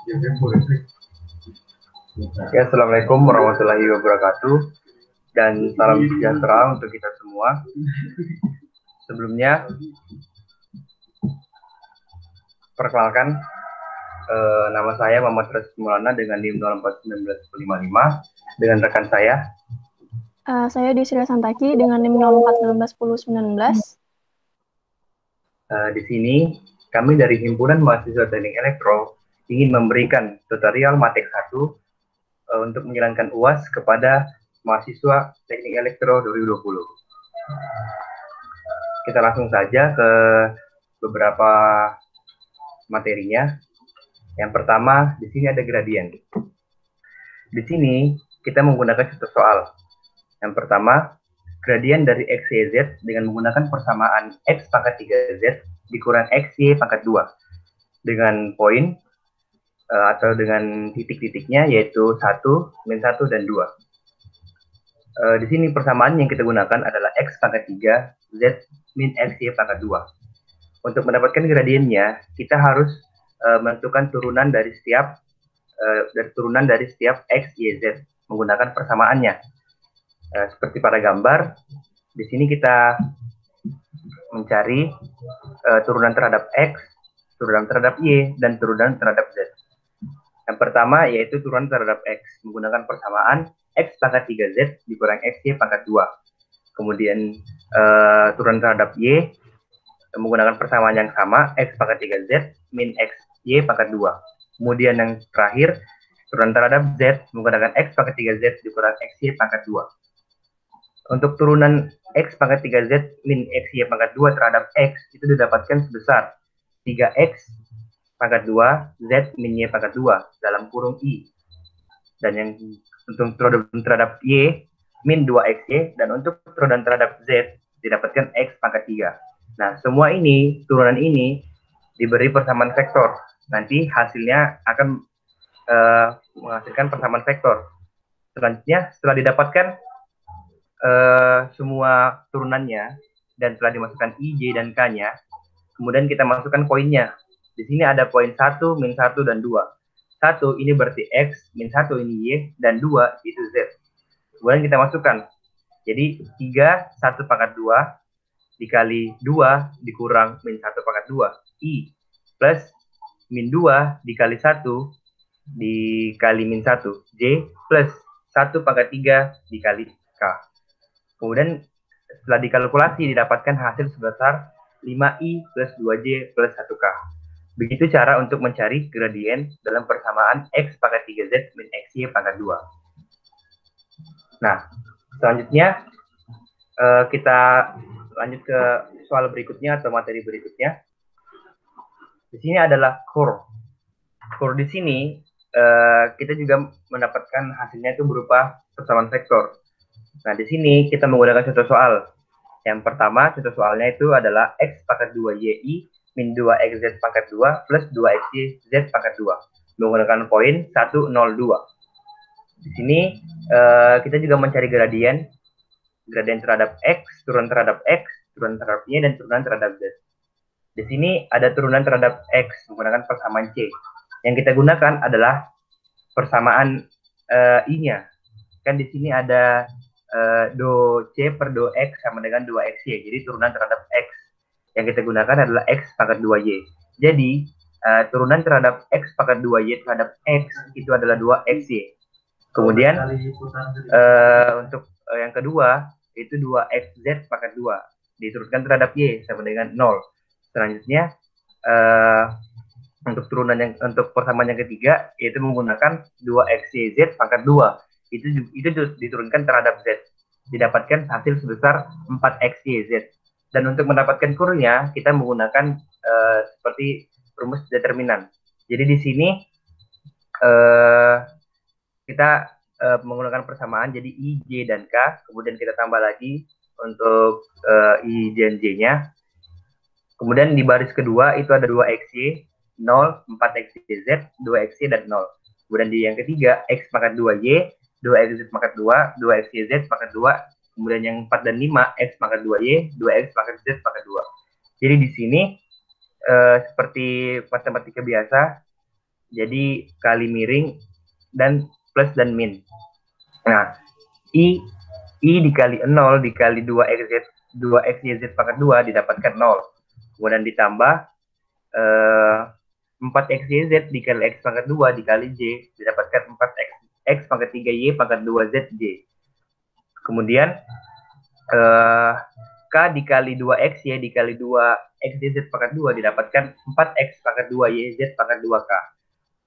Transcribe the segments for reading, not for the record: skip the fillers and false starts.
Ya, Assalamualaikum warahmatullahi wabarakatuh dan salam sejahtera untuk kita semua. Sebelumnya, perkenalkan, nama saya Muhammad Rasid Maulana dengan NIM 041955 dengan rekan saya. Saya Desira Santaki dengan NIM 04191019. Di sini, kami dari Himpunan Mahasiswa Teknik Elektro ingin memberikan tutorial Matek 1 untuk menjalankan UAS kepada mahasiswa Teknik Elektro 2020. Kita langsung saja ke beberapa materinya. Yang pertama, di sini ada gradien. Di sini kita menggunakan satu soal. Yang pertama, gradien dari x, y, z dengan menggunakan persamaan x pangkat 3z dikurang x, y pangkat 2 dengan poin atau dengan titik-titiknya yaitu 1, min 1, dan 2. Di sini persamaan yang kita gunakan adalah x pangkat 3, z min x, y pangkat 2. Untuk mendapatkan gradiennya, kita harus menentukan turunan dari setiap x, y, z menggunakan persamaannya. Seperti pada gambar, di sini kita mencari turunan terhadap x, turunan terhadap y, dan turunan terhadap z. Yang pertama yaitu turunan terhadap x menggunakan persamaan x pangkat 3z dikurang x, y pangkat 2. Kemudian turunan terhadap y menggunakan persamaan yang sama, x pangkat 3z min x, y pangkat 2. Kemudian yang terakhir, turunan terhadap z menggunakan x pangkat 3z dikurang x, y pangkat 2. Untuk turunan x pangkat 3z min x, y pangkat 2 terhadap x itu didapatkan sebesar 3x pangkat 2 z min y pangkat 2 dalam kurung i. Dan yang untuk turunan terhadap y min 2xy, dan untuk turunan terhadap z didapatkan x pangkat 3. Nah, semua ini, turunan ini diberi persamaan vektor. Nanti hasilnya akan menghasilkan persamaan vektor. Selanjutnya, setelah didapatkan semua turunannya dan telah dimasukkan i, j, dan k-nya, kemudian kita masukkan poinnya. Di sini ada poin 1, min 1, dan 2. 1 ini berarti x, min 1 ini y, dan 2 itu z. Kemudian kita masukkan. Jadi 3, 1 pangkat 2 dikali 2 dikurang min 1 pangkat 2, i, plus min 2 dikali 1 dikali min 1, j, plus 1 pangkat 3 dikali k. Kemudian setelah dikalkulasi didapatkan hasil sebesar 5i plus 2j plus 1k. Begitu cara untuk mencari gradien dalam persamaan x pangkat 3z min xy pangkat 2. Nah, selanjutnya kita lanjut ke soal berikutnya atau materi berikutnya. Di sini adalah kur. Kur di sini kita juga mendapatkan hasilnya itu berupa persamaan vektor. Nah, di sini kita menggunakan contoh soal. Yang pertama, contoh soalnya itu adalah x pangkat 2yi min 2xz pangkat 2 plus 2xy z pangkat 2. Menggunakan poin 1, 0, 2. Di sini kita juga mencari gradien terhadap x, turunan terhadap x, turunan terhadap y, dan turunan terhadap z. Di sini ada turunan terhadap x menggunakan persamaan c. Yang kita gunakan adalah persamaan i-nya. Kan di sini ada do c per do x sama dengan 2xy. Jadi turunan terhadap x. Yang kita gunakan adalah x pangkat 2y. Jadi turunan terhadap x pangkat 2y terhadap x itu adalah 2xy. Kemudian untuk yang kedua itu 2xz pangkat 2 diturunkan terhadap y sama dengan 0. Selanjutnya untuk persamaan yang ketiga yaitu menggunakan 2xyz pangkat 2. Itu diturunkan terhadap z. Didapatkan hasil sebesar 4xyz. Dan untuk mendapatkan kurnya kita menggunakan seperti rumus determinan. Jadi di sini kita menggunakan persamaan jadi i, j, dan k. Kemudian kita tambah lagi untuk i, j, dan j-nya. Kemudian di baris kedua itu ada 2xy, 0, 4xyz, 2xy, dan 0. Kemudian di yang ketiga, x pangkat 2y, 2xz pangkat 2, 2xyz pangkat 2. Kemudian yang 4 dan 5, x pangkat 2y, 2x pangkat z pangkat 2. Jadi di sini seperti matematika biasa, Jadi kali miring dan plus dan min. Nah, I dikali 0 dikali 2xyz pangkat 2 didapatkan 0. Kemudian ditambah 4xyz dikali x pangkat 2 dikali j didapatkan 4x pangkat 3y pangkat 2zj. Kemudian k dikali 2x y dikali 2xyz pangkat 2 didapatkan 4x pangkat 2yz pangkat 2k.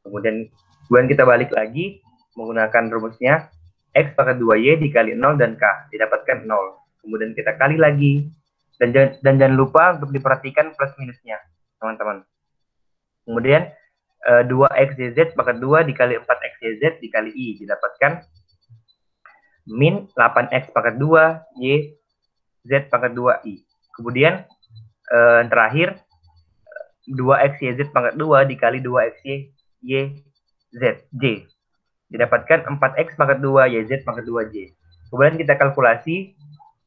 Kemudian kita balik lagi menggunakan rumusnya x pangkat 2y dikali 0 dan k didapatkan 0. Kemudian kita kali lagi dan jangan lupa untuk diperhatikan plus minusnya, teman-teman. Kemudian 2xyz pangkat 2 dikali 4xyz dikali i didapatkan min 8x pangkat 2 y z pangkat 2 i. Kemudian terakhir 2xyz pangkat 2 dikali 2xy z j didapatkan 4x pangkat 2 yz pangkat 2j. Kemudian kita kalkulasi,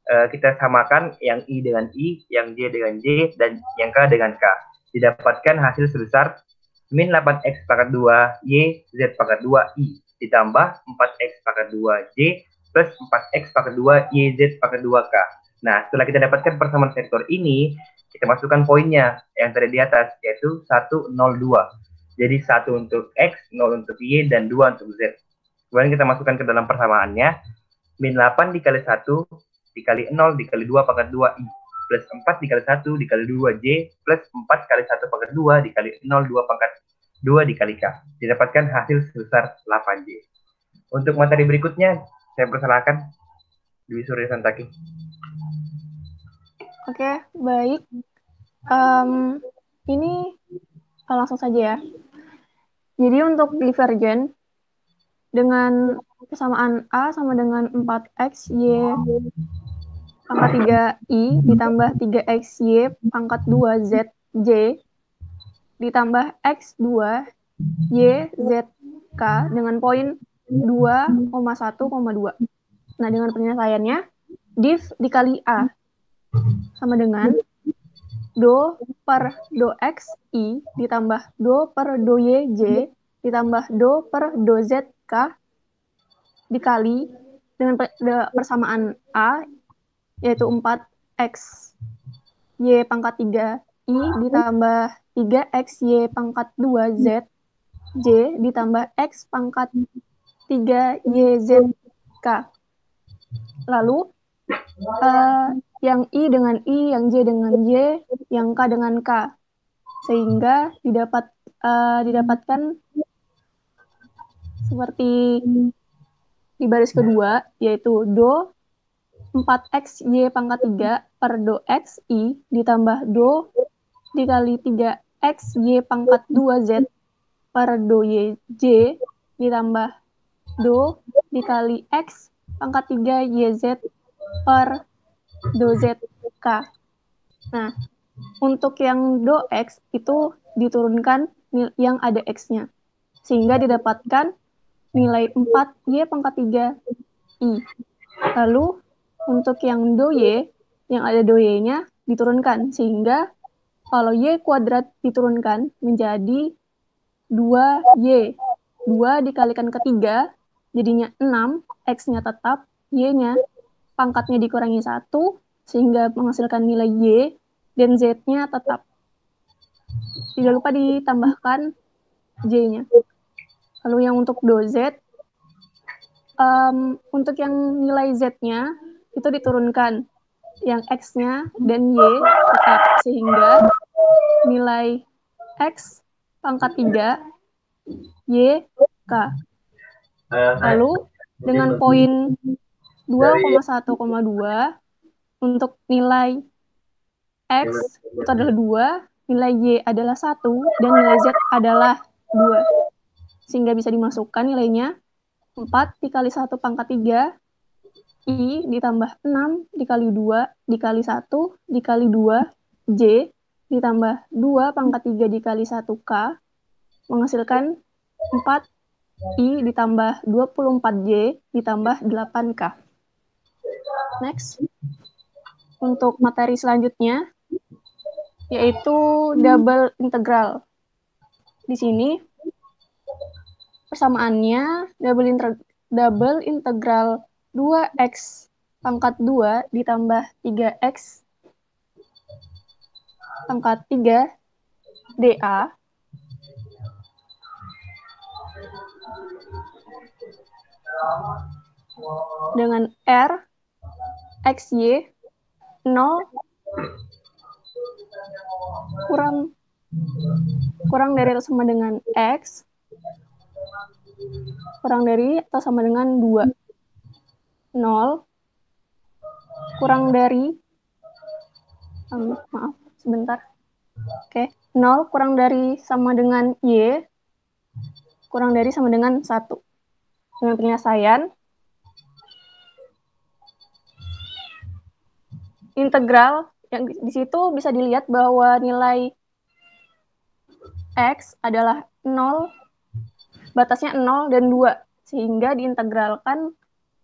kita samakan yang i dengan i, yang j dengan j, dan yang k dengan k. Didapatkan hasil sebesar min 8x pangkat 2 y z pangkat 2 i ditambah 4x pangkat 2 j plus 4x pangkat 2 y z pangkat 2 k. Nah, setelah kita dapatkan persamaan vektor ini, kita masukkan poinnya yang tadi di atas, yaitu 1, 0, 2. Jadi 1 untuk x, 0 untuk y, dan 2 untuk z. Kemudian kita masukkan ke dalam persamaannya, min 8 dikali 1 dikali 0 dikali 2 pangkat 2 i plus 4 dikali 1 dikali 2j plus 4 kali 1 pangkat 2 dikali 0 2 pangkat 2 dikali k. Didapatkan hasil sebesar 8j. Untuk materi berikutnya, saya persilakan Dwi Surya Santaki. Oke, baik. Ini langsung saja ya. Jadi untuk divergen dengan persamaan A sama dengan 4x y pangkat 3i ditambah 3xy pangkat 2z j ditambah x2 y z k dengan poin 2,1,2. Nah, dengan penyelesaiannya div dikali A sama dengan do per do x i ditambah do per do y j ditambah do per do z k dikali dengan persamaan A yaitu 4x y pangkat 3 i ditambah 3x y pangkat 2 z j ditambah x pangkat 3 y z k. Lalu yang I dengan I, yang J dengan J, yang K dengan K. Sehingga didapatkan seperti di baris kedua, yaitu do 4x Y pangkat 3 per do x I ditambah do dikali 3x Y pangkat 2 Z per do Y J ditambah do dikali x pangkat 3 YZ per do ZK. Nah, untuk yang do X itu diturunkan yang ada X-nya. Sehingga didapatkan nilai 4Y pangkat 3I. Lalu, untuk yang do Y, yang ada do Y-nya diturunkan. Sehingga kalau Y kuadrat diturunkan menjadi 2Y. 2 dikalikan ke 3, jadinya 6, X-nya tetap, Y-nya pangkatnya dikurangi 1, sehingga menghasilkan nilai Y, dan Z-nya tetap. Tidak lupa ditambahkan J-nya. Lalu yang untuk do Z, untuk yang nilai Z-nya, itu diturunkan. Yang X-nya dan Y tetap, sehingga nilai X pangkat 3, Y, K. Lalu, dengan poin 2,1,2 untuk nilai X itu adalah 2, nilai Y adalah 1, dan nilai Z adalah 2. Sehingga bisa dimasukkan nilainya 4 dikali 1 pangkat 3, I ditambah 6 dikali 2 dikali 1 dikali 2, J ditambah 2 pangkat 3 dikali 1 K, menghasilkan 4 I ditambah 24J ditambah 8K. Next, untuk materi selanjutnya, yaitu double integral. Di sini, Persamaannya double integral 2x pangkat 2 ditambah 3x pangkat 3 dA dengan R XY 0 kurang dari atau sama dengan X kurang dari atau sama dengan 2. 0 kurang dari maaf sebentar. Oke, 0 kurang dari sama dengan Y kurang dari sama dengan 1. Dengan penyelesaian integral yang di situ bisa dilihat bahwa nilai X adalah 0, batasnya 0 dan 2, sehingga diintegralkan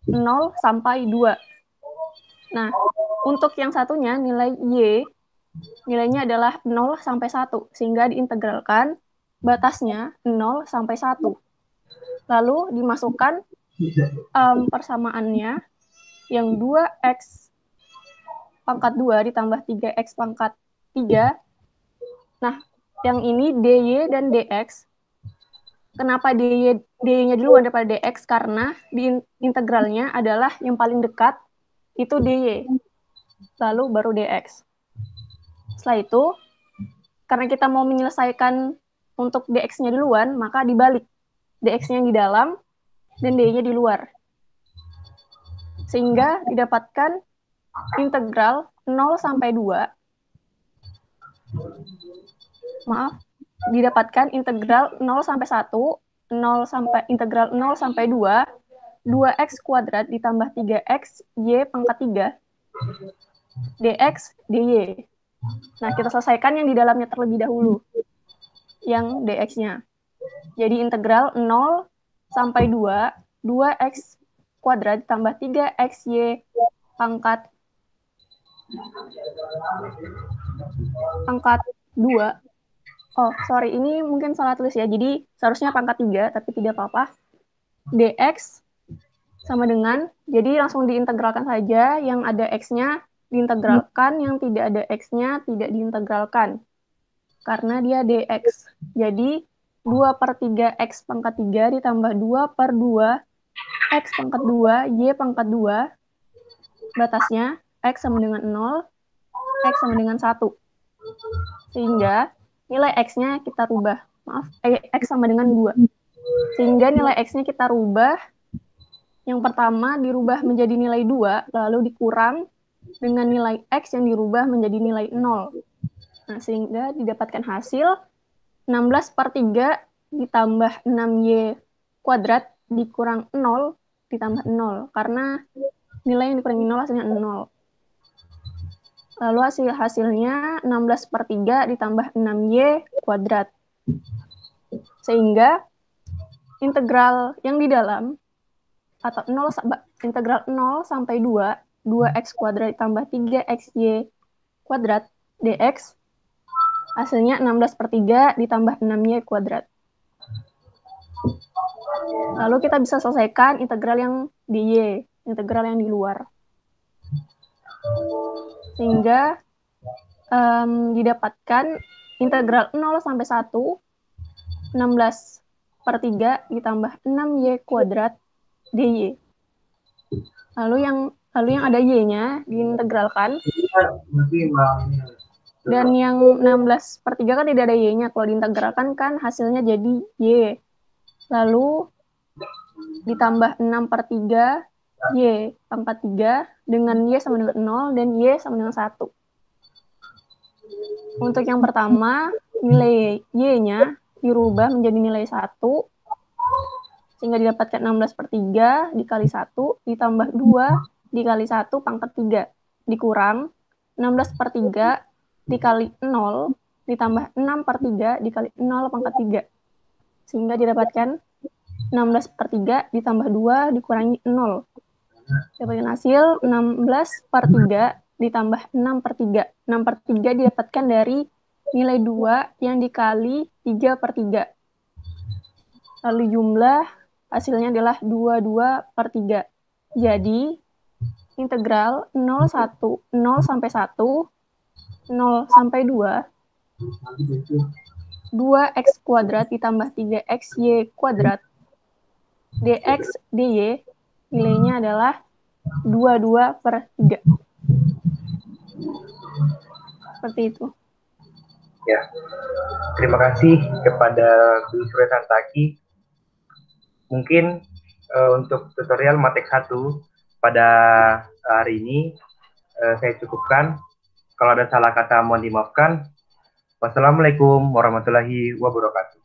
0 sampai 2. Nah, untuk yang satunya nilai Y, nilainya adalah 0 sampai 1, sehingga diintegralkan batasnya 0 sampai 1. Lalu dimasukkan persamaannya yang 2x pangkat 2 ditambah 3x pangkat 3. Nah, yang ini dy dan dx. Kenapa dy-nya duluan daripada dx? Karena di integralnya adalah yang paling dekat itu dy, lalu baru dx. Setelah itu, karena kita mau menyelesaikan untuk dx-nya duluan, maka dibalik. Dx-nya di dalam dan dy-nya di luar. Sehingga didapatkan integral 0 sampai 2. Maaf, didapatkan integral 0 sampai 1, 0 sampai integral 0 sampai 2, 2x kuadrat ditambah 3x y pangkat 3 dx dy. Nah, kita selesaikan yang di dalamnya terlebih dahulu, yang dx-nya. Jadi integral 0 sampai 2, 2x kuadrat ditambah 3xy pangkat 2. Oh, sorry, ini mungkin salah tulis ya. Jadi seharusnya pangkat 3, tapi tidak apa-apa. Dx sama dengan, jadi langsung diintegralkan saja. Yang ada x-nya diintegralkan, yang tidak ada x-nya tidak diintegralkan. Karena dia dx. Jadi 2/3 x pangkat 3 ditambah 2/2 x pangkat 2, y pangkat 2. Batasnya x sama dengan 0, x sama dengan 1. Sehingga nilai x-nya kita rubah. X sama dengan 2. Sehingga nilai x-nya kita rubah. Yang pertama dirubah menjadi nilai 2, lalu dikurang dengan nilai x yang dirubah menjadi nilai 0. Nah, sehingga didapatkan hasil 16/3 ditambah 6y kuadrat dikurang 0 ditambah 0. Karena nilai yang dikurangi 0 hasilnya 0. Lalu hasilnya 16/3 ditambah 6y kuadrat. Sehingga integral yang di dalam, atau integral 0 sampai 2, 2x kuadrat ditambah 3xy kuadrat dx, hasilnya 16/3 ditambah 6y kuadrat. Lalu kita bisa selesaikan integral yang dy, integral yang di luar. Sehingga didapatkan integral 0 sampai 1, 16/3 ditambah 6y kuadrat dy. Lalu yang ada y-nya diintegralkan. Dan yang 16/3 kan tidak ada y-nya. Kalau diintegralkan kan hasilnya jadi y. Lalu ditambah 6/3 y pangkat 3 dengan y sama dengan 0 dan y sama dengan 1. Untuk yang pertama, nilai y-nya dirubah menjadi nilai 1, sehingga didapatkan 16/3 dikali 1 ditambah 2 dikali 1 pangkat 3 dikurang 16/3 dikali 0 ditambah 6/3 dikali 0 pangkat 3, sehingga didapatkan 16/3 ditambah 2 dikurangi 0. Dapatkan hasil 16/3 ditambah 6/3. 6/3 didapatkan dari nilai 2 yang dikali 3/3. Lalu jumlah hasilnya adalah 22/3. Jadi, integral 0 sampai 1, 0 sampai 2, 2x kuadrat ditambah 3xy kuadrat, dx dy, nilainya adalah 22/3. Seperti itu. Ya, terima kasih kepada Bu Surya Santaki. Mungkin untuk tutorial Matek 1 pada hari ini saya cukupkan. Kalau ada salah kata mohon dimaafkan. Wassalamualaikum warahmatullahi wabarakatuh.